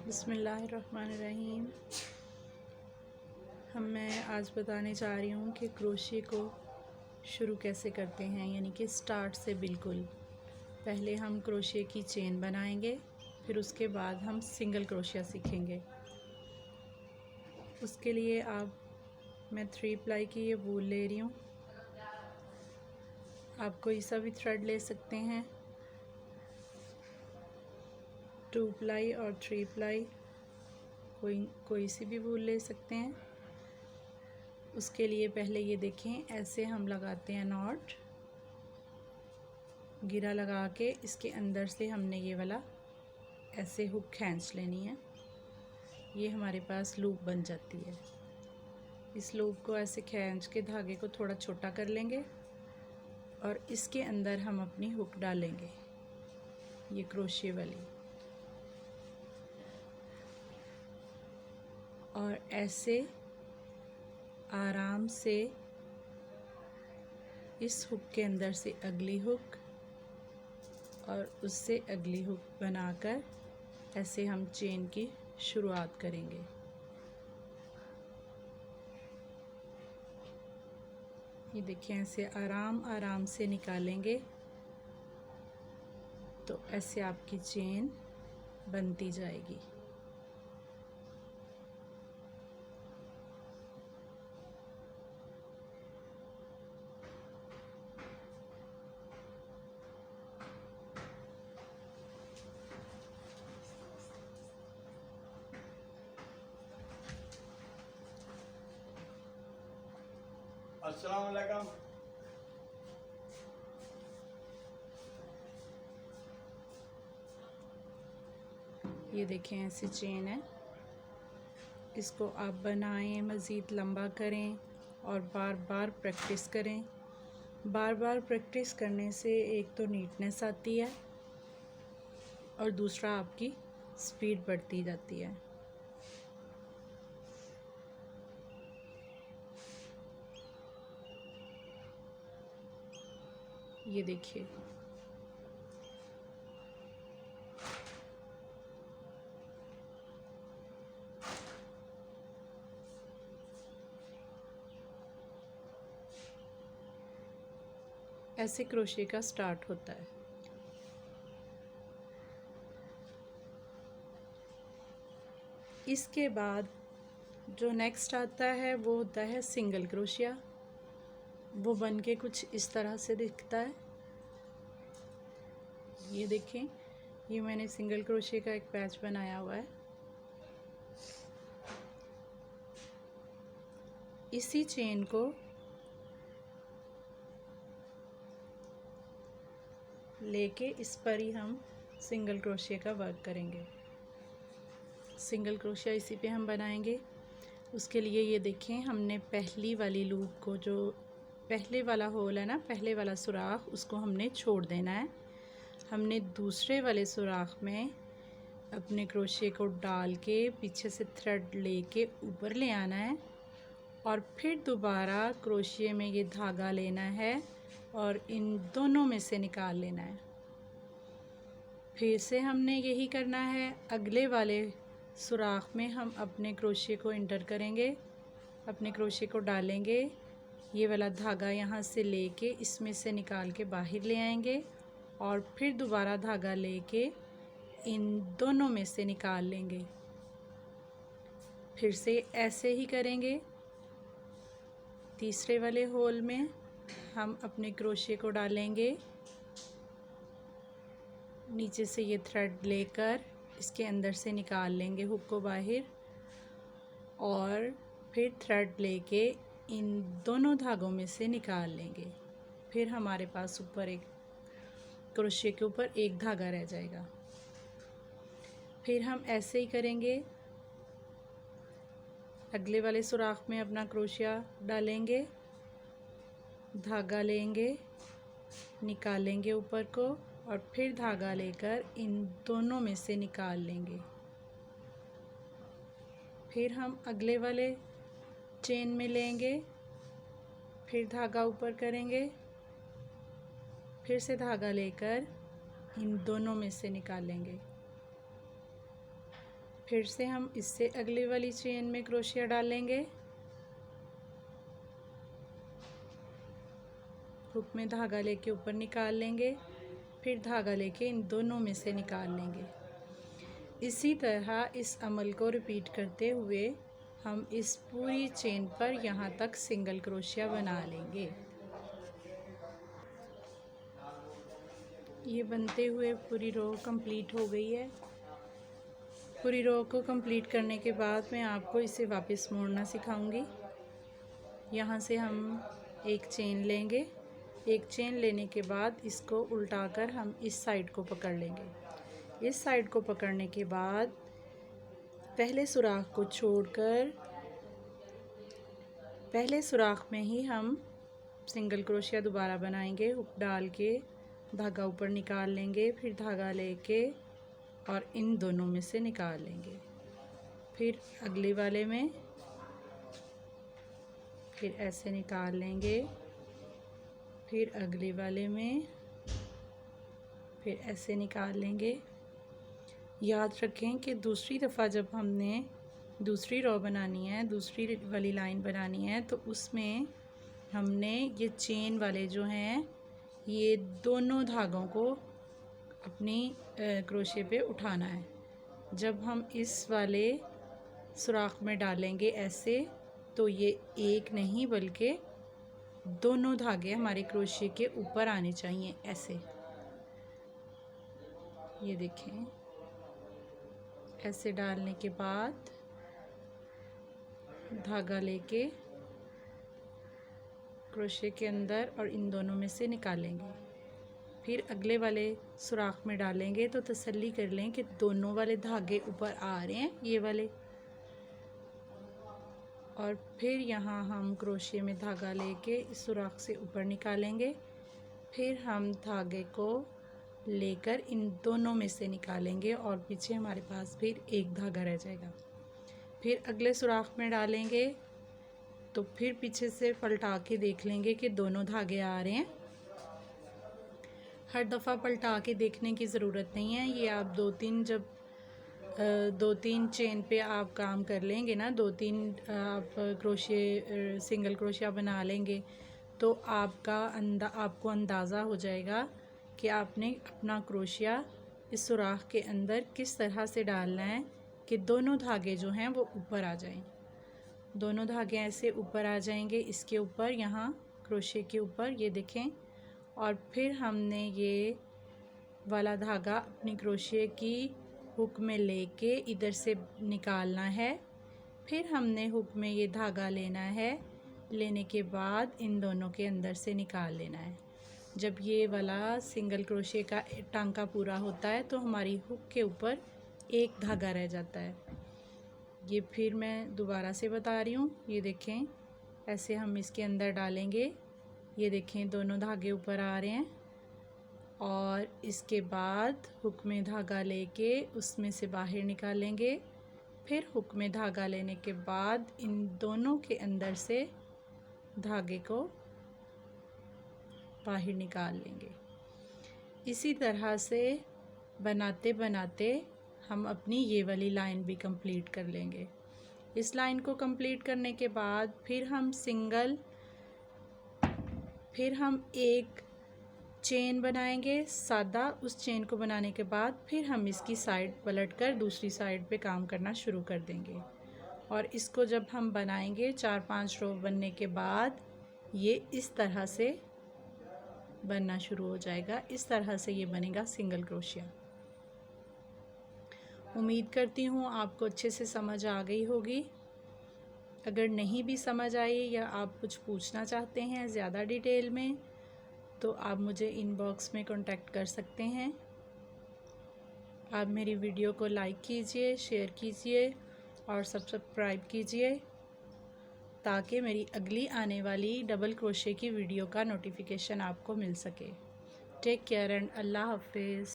बिस्मिल्लाहिर्रहमानिर्रहीम। मैं आज बताने जा रही हूँ कि क्रोशे को शुरू कैसे करते हैं, यानी कि स्टार्ट से बिल्कुल पहले हम क्रोशे की चेन बनाएंगे, फिर उसके बाद हम सिंगल क्रोशिया सीखेंगे। उसके लिए मैं 3 प्लाई की ये वूल ले रही हूँ। आप कोई सा भी थ्रेड ले सकते हैं, 2 प्लाई और 3 प्लाई कोई सी भी वूल ले सकते हैं। उसके लिए पहले ये देखें, ऐसे हम लगाते हैं नॉट, गिरा लगा के इसके अंदर से हमने ये वाला ऐसे हुक खींच लेनी है। ये हमारे पास लूप बन जाती है। इस लूप को ऐसे खींच के धागे को थोड़ा छोटा कर लेंगे और इसके अंदर हम अपनी हुक डालेंगे, ये क्रोशे वाली, और ऐसे आराम से इस हुक के अंदर से अगली हुक और उससे अगली हुक बनाकर ऐसे हम चेन की शुरुआत करेंगे। ये देखिए, ऐसे आराम आराम से निकालेंगे तो ऐसे आपकी चेन बनती जाएगी। अस्सलाम वालेकुम। ये देखें, ऐसी चेन है। इसको आप बनाएं, मज़ीद लंबा करें और बार बार प्रैक्टिस करें। बार बार प्रैक्टिस करने से एक तो नीटनेस आती है और दूसरा आपकी स्पीड बढ़ती जाती है। ये देखिए, ऐसे क्रोशे का स्टार्ट होता है। इसके बाद जो नेक्स्ट आता है वो होता है सिंगल क्रोशिया। वो बन के कुछ इस तरह से दिखता है। ये देखें, ये मैंने सिंगल क्रोशे का एक पैच बनाया हुआ है। इसी चेन को लेके इस पर ही हम सिंगल क्रोशिया का वर्क करेंगे। सिंगल क्रोशिया इसी पे हम बनाएंगे। उसके लिए ये देखें, हमने पहली वाली लूप को, जो पहले वाला होल है ना, पहले वाला सुराख, उसको हमने छोड़ देना है। हमने दूसरे वाले सुराख में अपने क्रोशे को डाल के पीछे से थ्रेड लेके ऊपर ले आना है और फिर दोबारा क्रोशे में ये धागा लेना है और इन दोनों में से निकाल लेना है। फिर से हमने यही करना है। अगले वाले सुराख में हम अपने क्रोशे को इंटर करेंगे, अपने क्रोशे को डालेंगे, ये वाला धागा यहाँ से लेके इसमें से निकाल के बाहर ले आएंगे और फिर दोबारा धागा लेके इन दोनों में से निकाल लेंगे। फिर से ऐसे ही करेंगे। तीसरे वाले होल में हम अपने क्रोशे को डालेंगे, नीचे से ये थ्रेड लेकर इसके अंदर से निकाल लेंगे हुक को बाहर और फिर थ्रेड लेके इन दोनों धागों में से निकाल लेंगे। फिर हमारे पास ऊपर एक क्रोशे के ऊपर एक धागा रह जाएगा। फिर हम ऐसे ही करेंगे। अगले वाले सुराख में अपना क्रोशिया डालेंगे, धागा लेंगे, निकालेंगे ऊपर को और फिर धागा लेकर इन दोनों में से निकाल लेंगे। फिर हम अगले वाले चेन में लेंगे, फिर धागा ऊपर करेंगे, फिर से धागा लेकर इन दोनों में से निकालेंगे। फिर से हम इससे अगली वाली चेन में क्रोशिया डालेंगे, हुक में धागा लेके ऊपर निकाल लेंगे, फिर धागा लेके इन दोनों में से निकाल लेंगे। इसी तरह इस अमल को रिपीट करते हुए हम इस पूरी चेन पर यहाँ तक सिंगल क्रोशिया बना लेंगे। ये बनते हुए पूरी रो कंप्लीट हो गई है। पूरी रो को कंप्लीट करने के बाद मैं आपको इसे वापस मोड़ना सिखाऊंगी। यहाँ से हम एक चेन लेंगे, एक चेन लेने के बाद इसको उल्टाकर हम इस साइड को पकड़ लेंगे। इस साइड को पकड़ने के बाद पहले सुराख को छोड़कर पहले सुराख में ही हम सिंगल क्रोशिया दोबारा बनाएंगे। हुक डाल के धागा ऊपर निकाल लेंगे, फिर धागा लेके और इन दोनों में से निकाल लेंगे। फिर अगले वाले में फिर ऐसे निकाल लेंगे, फिर अगले वाले में फिर ऐसे निकाल लेंगे। याद रखें कि दूसरी दफ़ा जब हमने दूसरी रो बनानी है, दूसरी वाली लाइन बनानी है, तो उसमें हमने ये चेन वाले जो हैं ये दोनों धागों को अपनी क्रोशे पे उठाना है। जब हम इस वाले सुराख में डालेंगे ऐसे, तो ये एक नहीं बल्कि दोनों धागे हमारे क्रोशे के ऊपर आने चाहिए ऐसे। ये देखें, ऐसे डालने के बाद धागा लेके क्रोशे के अंदर और इन दोनों में से निकालेंगे। फिर अगले वाले सुराख में डालेंगे तो तसल्ली कर लें कि दोनों वाले धागे ऊपर आ रहे हैं, ये वाले। और फिर यहाँ हम क्रोशे में धागा लेके इस सुराख से ऊपर निकालेंगे। फिर हम धागे को लेकर इन दोनों में से निकालेंगे और पीछे हमारे पास फिर एक धागा रह जाएगा। फिर अगले सुराख में डालेंगे तो फिर पीछे से पलटा के देख लेंगे कि दोनों धागे आ रहे हैं। हर दफ़ा पलटा के देखने की ज़रूरत नहीं है। ये आप दो तीन चेन पे आप काम कर लेंगे ना, दो तीन आप सिंगल क्रोशिया बना लेंगे, तो आपको अंदाज़ा हो जाएगा कि आपने अपना क्रोशिया इस सुराख के अंदर किस तरह से डालना है कि दोनों धागे जो हैं वो ऊपर आ जाएं। दोनों धागे ऐसे ऊपर आ जाएंगे, इसके ऊपर, यहाँ क्रोशे के ऊपर, ये देखें। और फिर हमने ये वाला धागा अपनी क्रोशे की हुक में लेके इधर से निकालना है। फिर हमने हुक में ये धागा लेना है, लेने के बाद इन दोनों के अंदर से निकाल लेना है। जब ये वाला सिंगल क्रोशे का टांका पूरा होता है तो हमारी हुक के ऊपर एक धागा रह जाता है। ये फिर मैं दोबारा से बता रही हूँ, ये देखें, ऐसे हम इसके अंदर डालेंगे। ये देखें, दोनों धागे ऊपर आ रहे हैं। और इसके बाद हुक में धागा लेके उसमें से बाहर निकालेंगे। फिर हुक में धागा लेने के बाद इन दोनों के अंदर से धागे को बाहर निकाल लेंगे। इसी तरह से बनाते बनाते हम अपनी ये वाली लाइन भी कंप्लीट कर लेंगे। इस लाइन को कंप्लीट करने के बाद फिर हम एक चेन बनाएंगे सादा। उस चेन को बनाने के बाद फिर हम इसकी साइड पलटकर दूसरी साइड पे काम करना शुरू कर देंगे। और इसको जब हम बनाएंगे 4-5 रो बनने के बाद ये इस तरह से बनना शुरू हो जाएगा। इस तरह से ये बनेगा सिंगल क्रोशिया। उम्मीद करती हूँ आपको अच्छे से समझ आ गई होगी। अगर नहीं भी समझ आई या आप कुछ पूछना चाहते हैं ज़्यादा डिटेल में, तो आप मुझे इनबॉक्स में कांटेक्ट कर सकते हैं। आप मेरी वीडियो को लाइक कीजिए, शेयर कीजिए और सब्सक्राइब कीजिए ताकि मेरी अगली आने वाली डबल क्रोशे की वीडियो का नोटिफिकेशन आपको मिल सके। टेक केयर एंड अल्लाह हाफिज़।